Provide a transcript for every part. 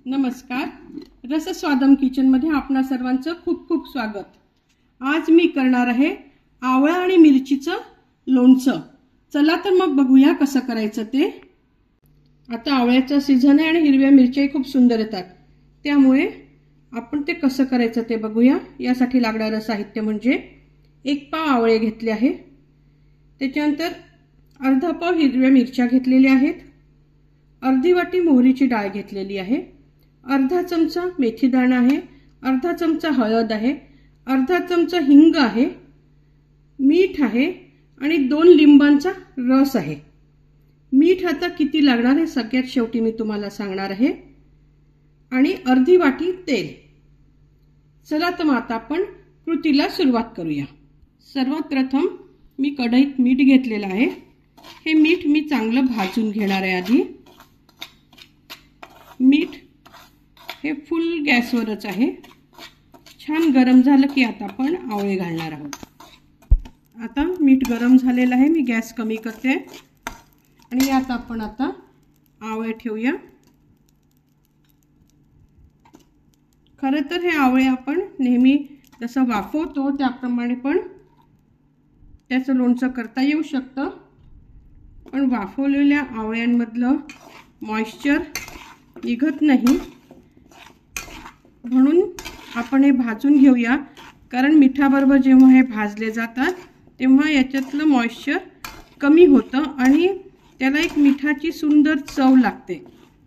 नमस्कार, रसस्वादम किचन मध्ये आपणा सर्वांचं खूप खूप स्वागत। आज मी करणार आहे आवळा आणि मिरचीचं लोणचं। चला तर मग बघूया कसं करायचं ते। आता आवळ्याचा सीझन आहे आणि हिरव्या मिरच्या खूप सुंदर येतात, त्यामुळे आपण ते कसं करायचं ते बघूया। यासाठी लागणारं साहित्य म्हणजे 1 पाव आवळे घेतले आहे, त्याच्यानंतर अर्धा पाव हिरव्या मिरच्या घेतलेल्या आहेत, अर्धी वाटी मोहरीची डाळ घेतलेली आहे, अर्धा चमचा मेथी दाणा आहे, अर्धा चमचा हळद आहे, अर्धा चमचा हिंग आहे, मीठ आहे आणि 2 लिंबांचा रस आहे। मीठ आता किती लागणार आहे सगळ्यात शेवटी मी तुम्हाला सांगणार आहे, आणि अर्धी वाटी तेल। चला तर मग आता आपण कृतीला सुरुवात करूया। सर्वात प्रथम मी कढईत मीठ घेतलेलं आहे। हे मीठ मी चांगलं भाजून घेणार आहे। आधी मीठ हे फुल गॅसवरच आहे। छान गरम झालं की आता आपण आवळे घालणार आहोत। आता मीठ गरम झालेलं आहे, मी गॅस कमी करते आणि यात आपण आता आवळे ठेवूया। खरं तर हे आवळे आपण नेहमी जसं वाफवतो त्याप्रमाणे पण त्याचं लोणचं करता येऊ शकतं, पण वाफवलेल्या आवळ्यांमधलं मॉइश्चर निघत नाही, म्हणून आपण हे भाजून घेऊया। कारण मिठाबरोबर जेव्हा हे भाजले जातात तेव्हा याच्यातलं मॉइश्चर कमी होतं आणि त्याला एक मिठाची सुंदर चव लागते,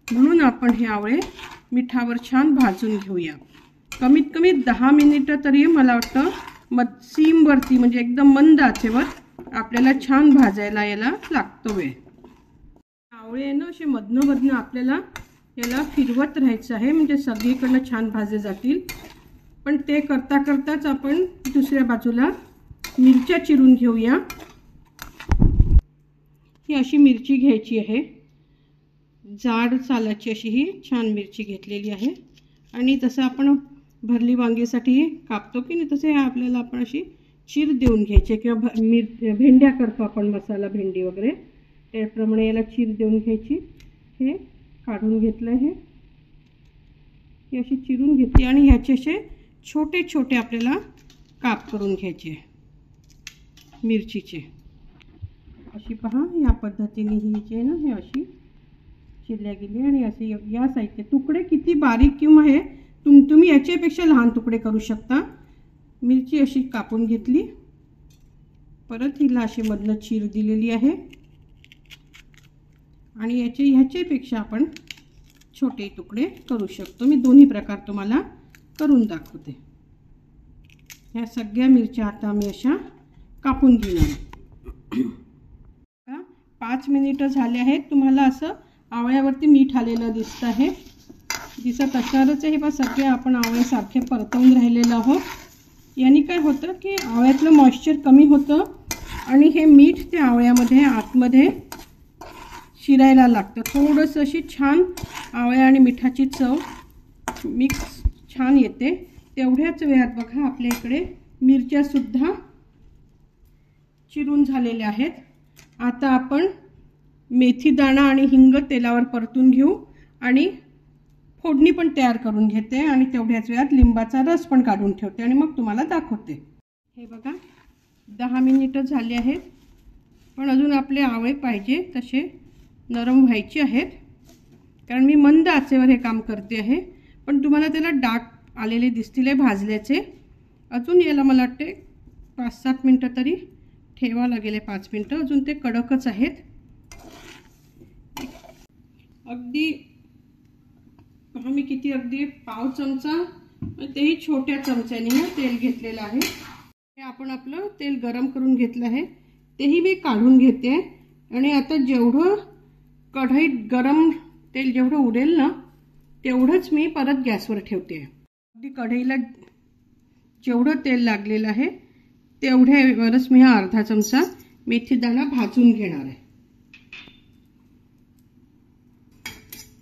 म्हणून आपण हे आवळे मिठावर छान भाजून घेऊया। कमीत कमी 10 मिनिटं तरी मला वाटतं सीम वरती म्हणजे एकदम मंद आचेवर आपल्याला छान भाजायला याला लागतो वेळ। आवळे ना असे मधनं आपल्याला याला फिरवत राहायचं आहे, म्हणजे सगळीकडनं छान भाजले जातील। पण ते करता करताच आपण दुसऱ्या बाजूला मिरच्या चिरून घेऊया। ही अशी मिरची घ्यायची आहे, जाड सालाची अशी ही छान मिरची घेतलेली आहे। आणि जसं आपण भरली वांगीसाठी कापतो की नाही तसे आपल्याला आपण अशी चीर देऊन घ्यायची, किंवा भेंड्या करतो आपण मसाला भेंडी वगैरे त्याप्रमाणे याला चीर देऊन घ्यायची। हे काढून घेतलं आहे, ही अशी चिरून घेतली आणि ह्याचे असे छोटे छोटे आपल्याला काप करून घ्यायचे मिरचीचे। अशी पहा, या पद्धतीने ही जे ना हे अशी चिरल्या गेली आणि असे या साईडचे तुकडे किती बारीक किंवा हे तुम्ही याच्यापेक्षा लहान तुकडे करू शकता। मिरची अशी कापून घेतली, परत हिला अशी मधनं चीर दिलेली आहे आणि ह्याच्यापेक्षा आपण छोटे तुकडे करू शकतो। मी दोन्ही प्रकार तुम्हाला करून दाखवते। ह्या सगळ्या मिरच्या आता मी अशा कापून घेणार। 5 मिनिटं झाले आहेत, तुम्हाला असं आवळ्यावरती मीठ आलेलं दिसत असणारच आहे। सगळे आपण आवळे सारखे परतवून राहिलेलो आहोत। याने काय होतं की आवळ्यातलं मॉइश्चर कमी होतं आणि हे मीठ त्या आवळ्यामध्ये आतमध्ये शिरायला लागतं। थोडंसं अशी छान आवळ्या आणि मिठाची चव मिक्स छान येते। तेवढ्याच वेळात बघा आपल्या इकडे मिरच्या सुद्धा चिरून झालेल्या आहेत। आता आपण मेथी दाणा आणि हिंग तेलावर परतून घेऊ आणि फोडणी पण तयार करून घेते आणि तेवढ्याच वेळात लिंबाचा रस पण काढून ठेवते आणि मग तुम्हाला दाखवते। हे बघा 10 मिनिटं झाली आहेत, पण अजून आपले आवळे पाहिजे तसे नरम व्हायचे आहेत, कारण मी मंद आचेवर हे काम करते आहे। पण तुम्हाला त्याला डाग आलेले दिसतील भाजल्याचे। अजून याला मला वाटते 5-7 मिनिटं तरी ठेवावं लागेल। 5 मिनिटं अजून ते कडकच आहेत। अगदी मी किती अगदी पाव चमचा, तेही छोट्या चमच्याने तेल घेतलेलं आहे। हे आपण आपलं तेल गरम करून घेतलं आहे, तेही मी काढून घेते आणि आता जेवढं कढईत गरम तेल जेवढं उडेल ना तेवढंच मी परत गॅसवर ठेवते। अगदी कढईला जेवढं तेल लागलेलं आहे तेवढ्यावरच मी हा अर्धा चमचा मेथी दाणा भाजून घेणार आहे।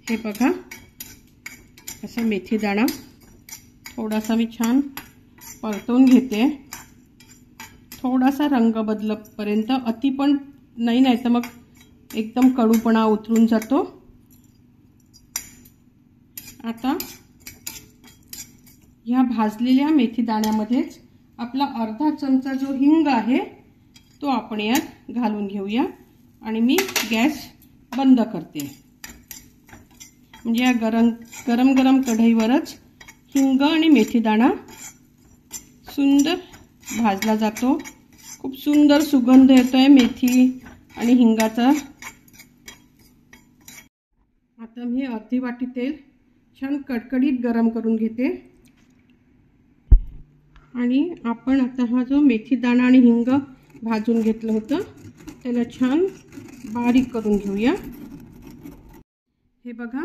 हे बघा असा मेथी दाणा थोडासा मी छान परतवून घेते। थोडासा रंग बदलपर्यंत, अति पण नाही, नाही तर मग एकदम कडूपणा उतरून जातो। आता ह्या भाजलेल्या मेथी दाण्यामध्येच आपला अर्धा चमचा जो हिंग आहे तो आपण यात घालून घेऊया आणि मी गॅस बंद करते। म्हणजे या गरम गरम कढईवरच हिंग आणि मेथी दाणा सुंदर भाजला जातो। खूप सुंदर सुगंध येतोय मेथी आणि हिंगाचा। आता मी अर्धी वाटी तेल छान कडकडीत गरम करून घेते आणि आपण आता हा जो मेथी दाणा आणि हिंग भाजून घेतलं होतं त्याला छान बारीक करून घेऊया। हे बघा,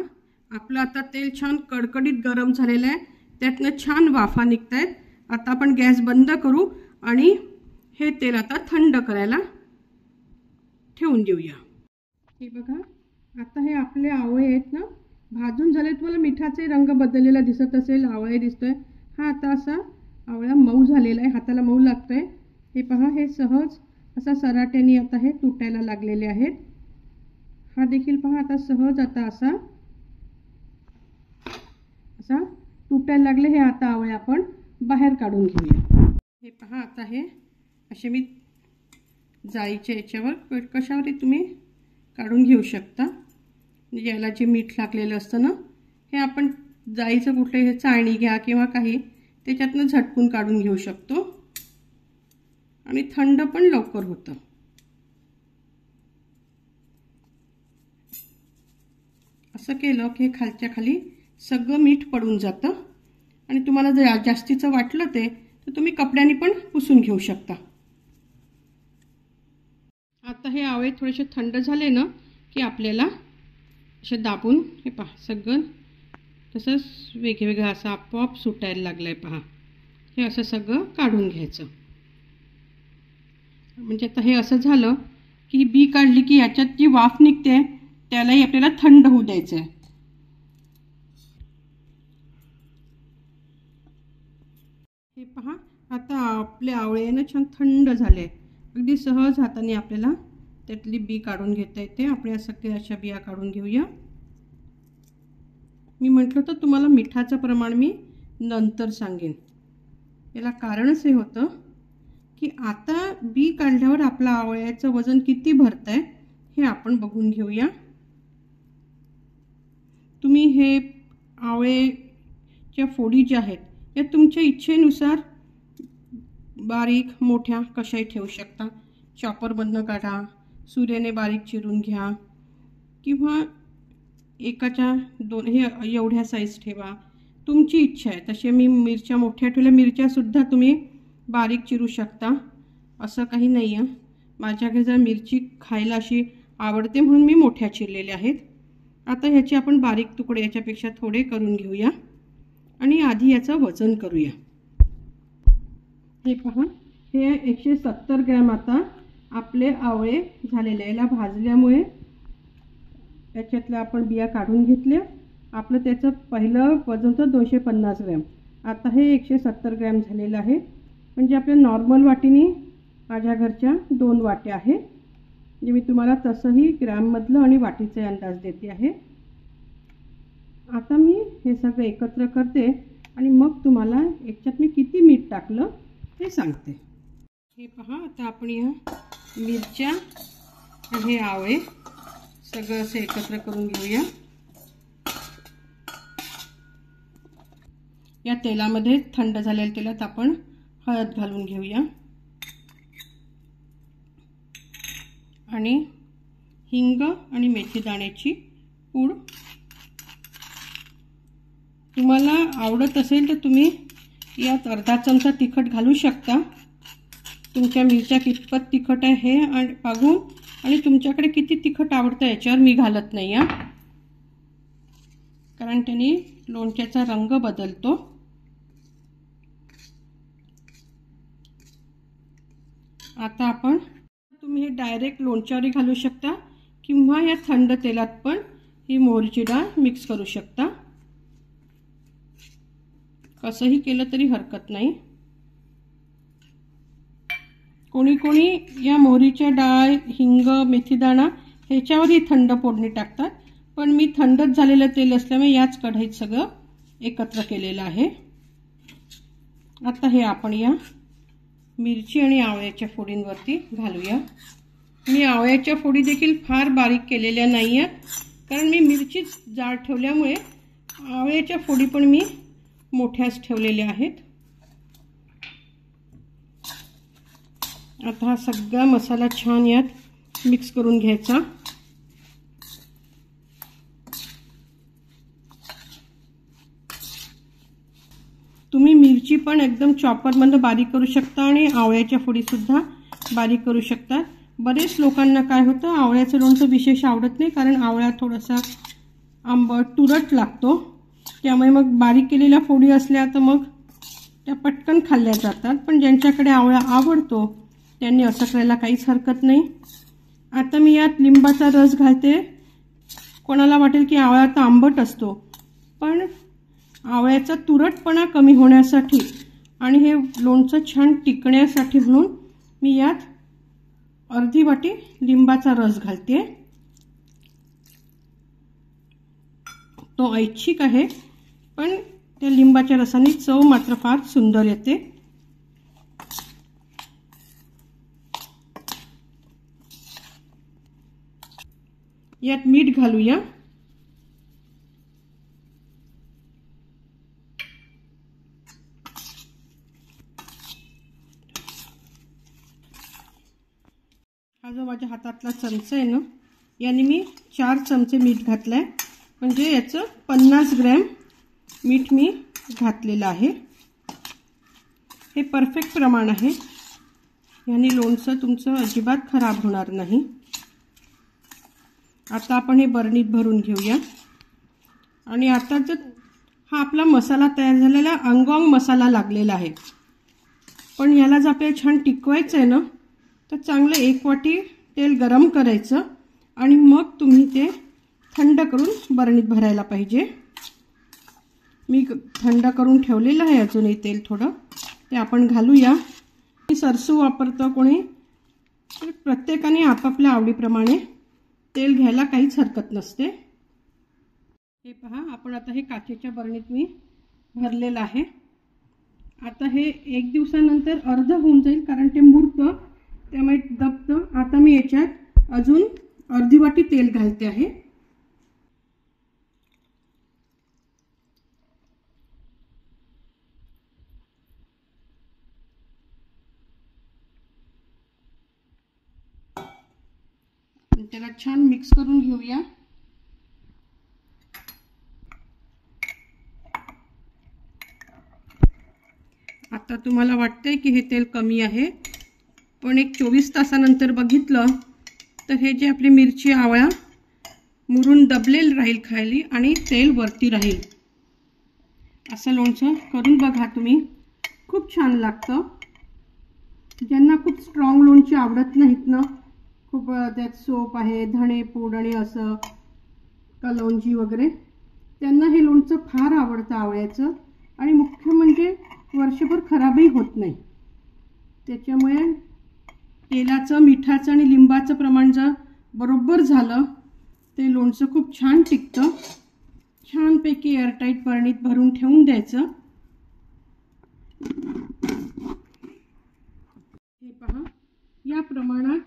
आपलं आता तेल छान कडकडीत गरम झालेलं आहे, त्यातनं छान वाफा निघतायत। आता आपण गॅस बंद करू आणि हे तेल आता थंड करायला ठेवून देऊया। हे बघा, आता हे आपले आवळे आहेत ना, भाजून झाले। तुम्हाला मिठाचे रंग बदललेला दिसत असेल, आवळे दिसतोय। हा आता असा आवळा मऊ झालेला आहे, हाताला मऊ लागतोय। हे पहा, हे सहज असा सराट्याने आता हे तुटायला लागलेले आहेत। हा देखील पहा आता सहज आता असा तुटायला लागले। हे आता आवळे आपण बाहेर काढून घेऊया। हे पहा, आता हे असे मी जाळीच्या याच्यावर कशावरही तुम्ही काढून घेऊ शकता। म्हणजे याला जे मीठ लागलेलं असतं ना, हे आपण जाळीचं कुठले चाळणी घ्या किंवा काही त्याच्यातनं झटकून काढून घेऊ शकतो आणि थंड पण लवकर होतं। असं केलं की खालच्या खाली सगळं मीठ पडून जातं आणि तुम्हाला जर जास्तीचं वाटलं ते तर तुम्ही कपड्याने पण पुसून घेऊ शकता। आता हे आवळे थोडेसे थंड झाले ना की आपल्याला असे दाबून हे पहा सगळं तसंच वेगवेगळं असं आपोआप सुटायला लागलंय। पहा, हे असं सगळं काढून घ्यायचं। म्हणजे आता हे असं झालं की बी काढली की याच्यात जी वाफ निघते त्यालाही आपल्याला थंड होऊ द्यायचं आहे। हे पहा, आता आपले आवळे ना छान थंड झाले। अगदी सहज हाताने आपल्याला त्यातली बी काढून घेता येते। आपण या सगळ्या अशा बिया काढून घेऊया। मी म्हटलं तर तुम्हाला मिठाचं प्रमाण मी नंतर सांगेन। याला कारणच हे होतं की आता बी काढल्यावर आपल्या आवळ्याचं वजन किती भरतंय हे आपण बघून घेऊया। तुम्ही हे आवळेच्या फोडी ज्या आहेत या तुमच्या इच्छेनुसार बारीक मोठ्या कशाही ठेवू शकता। चॉपरमधनं काढा, सुऱ्याने बारीक चिरून घ्या किंवा एकाच्या दोन हे एवढ्या साईज ठेवा, तुमची इच्छा आहे तसे। मी मिरच्या मोठ्या ठेवल्या, मिरच्या सुद्धा तुम्ही बारीक चिरू शकता, असं काही नाही आहे। माझ्याकडे जर मिरची खायला अशी आवडते म्हणून मी मोठ्या चिरलेल्या आहेत। आता ह्याचे आपण बारीक तुकडे याच्यापेक्षा थोडे करून घेऊया आणि आधी याचं वजन करूया। हे पहा, हे 170 ग्रॅम आता आपले आवळे झालेले। याला भाजल्यामुळे याच्यातल्या आपण बिया काढून घेतल्या। आपलं त्याचं पहिलं वजन होतं 250 ग्रॅम, आता हे 170 ग्रॅम झालेलं आहे। म्हणजे आपल्या नॉर्मल वाटीने माझ्या घरच्या 2 वाट्या आहे। म्हणजे मी तुम्हाला तसंही ग्रॅममधलं आणि वाटीचे अंदाज देते आहे। आता मी हे सगळं एकत्र करते आणि मग तुम्हाला याच्यात मी किती मीठ टाकलं ते सांगते। हे पहा, आता आपण या मिरच्या हे आवळे सगळं असं एकत्र करून घेऊया। या तेलामध्ये थंड झालेल्या तेलात आपण हळद घालून घेऊया आणि हिंग आणि मेथी दाण्याची पूड। तुम्हाला आवडत असेल तर तुम्ही यात अर्धा चमचा तिखट घालू शकता। तुमच्या मिरच्या कितपत तिखट आहे हे बघून आणि तुमच्याकडे किती तिखट आवडतं याच्यावर मी घालत नाही आहे, कारण त्याने लोणच्याचा रंग बदलतो। आता आपण तुम्ही हे डायरेक्ट लोणच्यावरही घालू शकता किंवा या थंड तेलात पण ही मोहरीची डाळ मिक्स करू शकता। कसंही केलं तरी हरकत नाही। कोणी कोणी या मोहरीच्या डाळ, हिंग, मेथीदाणा ह्याच्यावरही थंड फोडणी टाकतात, पण मी थंडच झालेलं तेल असल्यामुळे याच कढईत सगळं एकत्र केलेलं आहे. आता हे आपण या मिरची आणि आवळ्याच्या फोडींवरती घालूया. मी आवळ्याच्या फोडी देखील फार बारीक केलेल्या नाही आहेत, कारण मी मिरचीच जाड ठेवल्यामुळे आवळ्याच्या फोडी पण मी मोठ्याच ठेवलेल्या आहेत. आता हा सगळा मसाला छान यात मिक्स करून घ्यायचा. तुम्ही मिरची पण एकदम चॉपरमध्ये बारीक करू शकता आणि आवळ्याच्या फोडी सुद्धा बारीक करू शकता. बरेच लोकांना काय होतं, आवळ्याचं लोणचं विशेष आवडत नाही, कारण आवळा थोडासा आंबट तुरट लागतो. त्यामुळे मग बारीक केलेल्या फोडी असल्या तर मग त्या पटकन खाल्ल्या जातात. पण ज्यांच्याकडे आवळा आवडतो त्यांनी असं करायला काहीच हरकत नाही. आता मी यात लिंबाचा रस घालते. कोणाला वाटेल की आवळा तर आंबट असतो, पण आवळ्याचा तुरटपणा कमी होण्यासाठी आणि हे लोणचं छान टिकण्यासाठी म्हणून मी यात अर्धी वाटी लिंबाचा रस घालते. तो ऐच्छिक आहे, पण त्या लिंबाच्या रसाने चव मात्र फार सुंदर येते. यात मीठ घालूया. हा जो माझ्या हातातला चमचा आहे ना, याने मी 4 चमचे मीठ घातलंय, म्हणजे याचं 50 ग्रॅम मीठ मी घातलेलं आहे. हे परफेक्ट प्रमाण आहे. याने लोणचं तुमचं अजिबात खराब होणार नाही. आता आपण हे बरणीत भरून घेऊया. आणि आता जर हा आपला मसाला तयार झालेला अंगांग मसाला लागलेला आहे, पण याला जर आपल्याला छान टिकवायचं आहे ना, तर चांगलं 1 वाटी तेल गरम करायचं आणि मग तुम्ही ते थंड करून बरणीत भरायला पाहिजे. मी थंड करून ठेवलेलं आहे अजूनही तेल थोडं, ते आपण घालूया. मी सरसू वापरतो कोणी, प्रत्येकाने आपापल्या आवडीप्रमाणे तेल घ्यायला काहीच हरकत नसते. हे पहा, आपण आता हे काचेच्या बरणीत मी भरलेलं आहे. आता हे 1 दिवसानंतर अर्ध होऊन जाईल, कारण ते मुरतं, त्यामुळे दबतं. आता मी याच्यात अजून अर्धी वाटी तेल घालते आहे. त्याला छान मिक्स करून घेऊया. आता तुम्हाला वाटतंय की हे तेल कमी आहे, पण एक 24 तासानंतर बघितलं तर हे जे आपली मिरची आवळा मुरून दबलेलं राहील खाली आणि तेल वरती राहील. असं लोणचं करून बघा तुम्ही, खूप छान लागतं. ज्यांना खूप स्ट्रॉंग लोणची आवडत नाहीत ना, खूप त्यात सोप आहे, धणे पूड आणि असं कलौंजी वगैरे, त्यांना हे लोणचं फार आवडतं आवळ्याचं. आणि मुख्य म्हणजे वर्षभर खराबही होत नाही. त्याच्यामुळे तेलाचं, मिठाचं आणि लिंबाचं प्रमाण जर बरोबर झालं ते लोणचं खूप छान टिकतं. छानपैकी एअरटाईट बरणीत भरून ठेवून द्यायचं. हे पहा, या प्रमाणात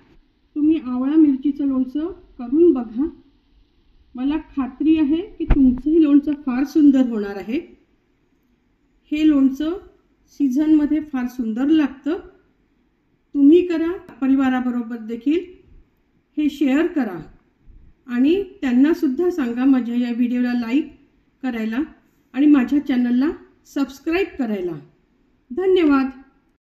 तुम्ही आवळा मिरचीचं लोणचं करून बघा. मला खात्री आहे की तुमचंही लोणचं फार सुंदर होणार आहे. हे लोणचं सीझनमध्ये फार सुंदर लागतं. तुम्ही करा, परिवाराबरोबर देखील हे शेअर करा आणि त्यांना सुद्धा सांगा माझ्या या व्हिडिओला लाईक करायला आणि माझ्या चॅनलला सबस्क्राईब करायला. धन्यवाद.